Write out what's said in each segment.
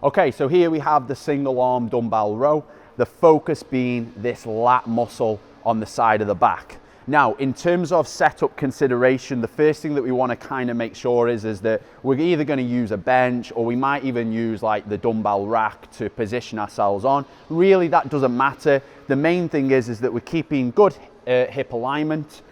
Okay, so here we have the single arm dumbbell row, the focus being this lat muscle on the side of the back. Now, in terms of setup consideration, the first thing that we want to kind of make sure is that we're either going to use a bench, or we might even use like the dumbbell rack to position ourselves on. Really, that doesn't matter. The main thing is that we're keeping good hip alignment.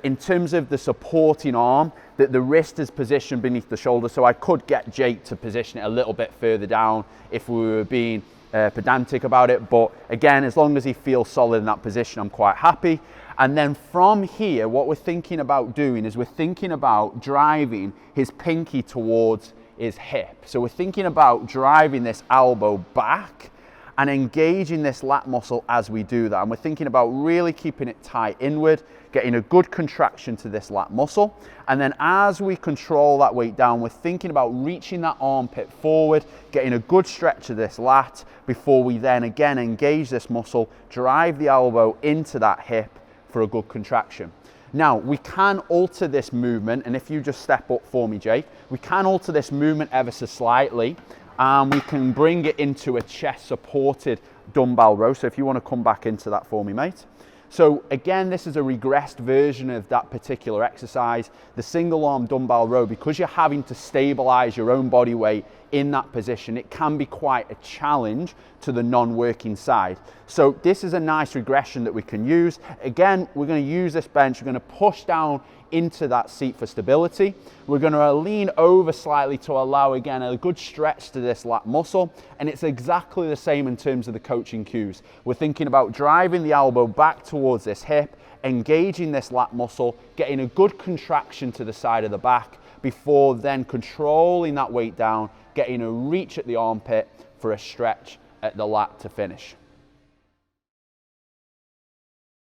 In terms of the supporting arm, that the wrist is positioned beneath the shoulder, so I could get Jake to position it a little bit further down if we were being pedantic about it. But again, as long as he feels solid in that position, I'm quite happy. And then from here, what we're thinking about doing is we're thinking about driving his pinky towards his hip. So we're thinking about driving this elbow back and engaging this lat muscle as we do that. And we're thinking about really keeping it tight inward, getting a good contraction to this lat muscle. And then as we control that weight down, we're thinking about reaching that armpit forward, getting a good stretch of this lat before we then again engage this muscle, drive the elbow into that hip for a good contraction. Now, we can alter this movement, and if you just step up for me, Jake, we can alter this movement ever so slightly, and we can bring it into a chest supported dumbbell row. So if you want to come back into that for me, mate. So again, this is a regressed version of that particular exercise, the single arm dumbbell row. Because you're having to stabilize your own body weight in that position, it can be quite a challenge to the non-working side. So this is a nice regression that we can use. Again, we're going to use this bench, we're going to push down into that seat for stability. We're going to lean over slightly to allow, again, a good stretch to this lat muscle. And it's exactly the same in terms of the coaching cues. We're thinking about driving the elbow back towards this hip, engaging this lat muscle, getting a good contraction to the side of the back before then controlling that weight down, getting a reach at the armpit for a stretch at the lat to finish.